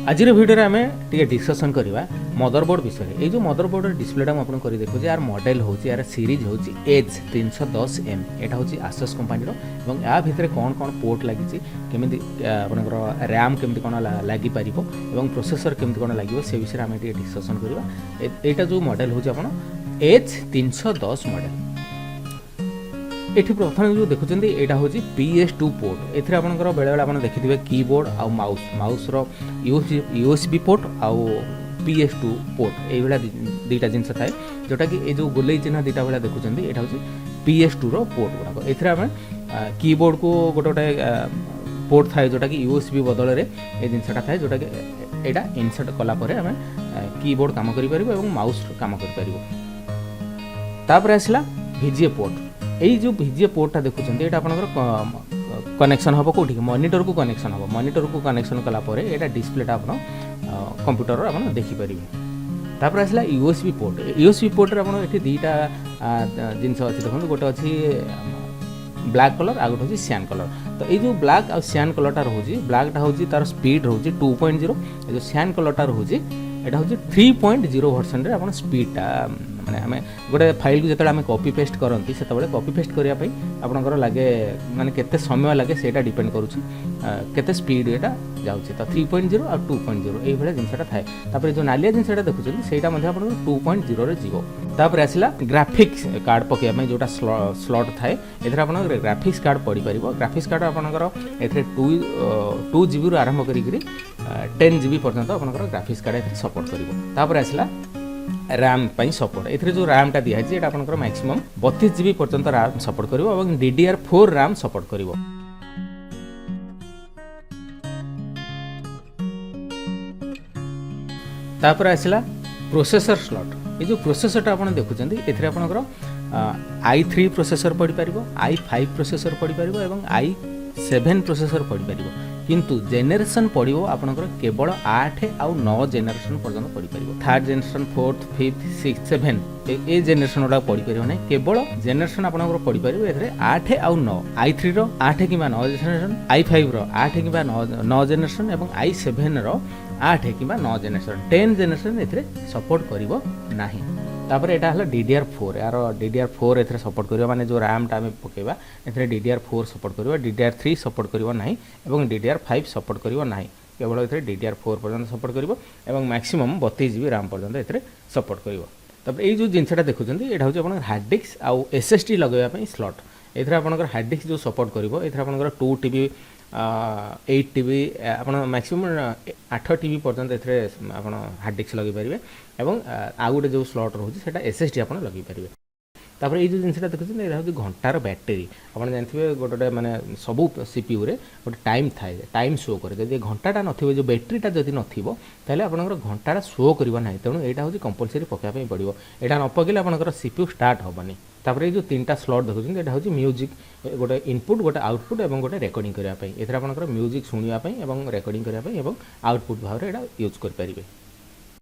आज भिडियो आम टे डिस्कसन करवा मदरबोर्ड विषय। ये जो मदरबोर्ड डिस्प्लेटा मुझे कर देखो यार मॉडल हूँ यार सीरीज हूँ H310M। यहाँ हूँ ASUS कंपनी और या भितर कौन कौन पोर्ट लगी केमी आपंकर रैम केमी कौन लगिपर और प्रोसेसर केमी कौन लगे से विषय आम डिस्कसन करवा। यहाँ जो मॉडल हूँ आप H310 मॉडल। ये प्रथम जो देखुं यहाँ हूँ PS2 पोर्ट। एथि आपंकर बेले बेले आप देखिए कीबोर्ड आउ माउस माउस USB पोर्ट आउ PS2 पोर्ट ये दुईटा जिनस थाए जोटा कि ये जो गोले चिन्ह दुईटा भाया देखुं यहाँ हूँ PS2 पोर्ट गुड़ाक। एम कीबोर्ड को गोटे गोटे पोर्ट थाए जोटा कि USB बदल में ये जिनसा थाए जोटा कि यहाँ इनसर्ट कलापर आम कीबोर्ड काम कर माउस काम कर आसला VGA पोर्ट। यही जो VGA पोर्टा देखुं ये आपंकर कनेक्शन हम कौटी मॉनिटर को कनेक्शन हम मॉनिटर को कनेक्शन कलापर यहाँ डिस्प्लेटा आप कंप्यूटर आप देखिपारे। तापर आसला USB पोर्ट। USB पोर्ट ये दुईटा जिनस अच्छी देखो गोटे अच्छी ब्लैक कलर आ गोटे सैन कलर। तो ये जो ब्लैक आ सैन कलरटा रोचे ब्लैकटा हूँ तार स्पीड रोचे 2.0 जो सैन कलरटा रोचे यहाँ हूँ 3.0 वर्सन आप स्पीडटा माने आम गोटे फाइल को जो कॉपी पेस्ट करती से कॉपी पेस्ट करने आपंकर लगे माने केते समय लगे से डिपेंड करुँच केते स्पीड यहाँ जाऊँगी। तो 3.0 और 2.0 ये जिनसा थाए। तापर जो नालिया जिनसा देखुं से 2.0 जीव। तापर आसला ग्राफिक्स कार्ड पकड़ा जोटा स्लॉट थाए एथर आप ग्राफिक्स कार्ड पड़ पार। ग्राफिक्स कार्ड आपंकर ए 2 GB आरंभ कर 10 GB पर्यंत आपंकर ग्राफिक्स कार्ड सपोर्ट कर। तापर आसला रैम सपोर्ट। ए जो रैमटा दिखाई है आपंकर मैक्सिमम 32 GB पर्यंत रैम सपोर्ट कर और DDR4 RAM सपोर्ट कर। तापर आसला प्रोसेसर स्लॉट। ये जो प्रोसेसरटा आप देखुं ये आपंकर i3 प्रोसेसर पड़ पार i5 प्रोसेसर पड़ पार और i7 प्रोसेसर पड़ पार किंतु जेनेरेशन पड़ो आपंकर केवल 8 आउ 9 जेनेरेशन पर्यंत पड़ पार। Third generation 4th 5th 6th 7 ए जेनेरेशन गुड़ा पड़ पार ना केवल जेनेरेशन आपंकर पड़ पार ए 8 आउ 9 i3 रो 8 कि 9 जेनेरेशन i5 रो 8 कि 9 जेनेरेशन और i7 रो 8 कि 9 जेनेरेशन 10 जेनेरेशन ए सपोर्ट करिवो नाही। तापर यहाँ है DDR4 यार DDR4 ए सपोर्ट कर माने जो रैमटा आम पकेबा ए DDR4 सपोर्ट कर DDR3 सपोर्ट कर ना और DDR5 सपोर्ट कर ना केवल ए DDR4 पर्यंत सपोर्ट कर मैक्सिमम 32 GB रैम पर्यंत ए सपोर्ट कर। तब ये जो जिनसा देखुं यहाँ हूँ आप हार्ड डिस्क आउ SSD लगेगा स्लॉट। एथर आपंकर हार्ड डिस्क जो सपोर्ट कर एथर आपंकर 2 TB 8 TB आप मैक्सिमम 8 TB पर्यंत ए आप हार्ड डिस्क लगे पारे और आउ गोटे जो स्लॉट रोचे SSD आप लगे पारे। तापर ये जो जिनसा देखुं यहाँ हूँ घंटार बैटेरी आप जानते गोटे माने सबू CPU रे गोटे टाइम थाए टाइम शो करे जब घंटाटा न जो बैटेरीटा जब न आपंकर घंटाटा शो करना ना तेणु यहाँ हूँ कंपलसरी पकाई पड़ो यहाँ न पकड़े आपंकर CPU स्टार्ट हेनी। तापर ये जो 3टा स्लॉट देखुं यहाँ हूँ म्यूजिक गोटे इनपुट गोटे आउटपुट और गोटे रेकर्डिंग करने एथर आपंकर म्यूजिक शुणापी और रेकर्डिंग करने आउटपुट भाव में यूज करें।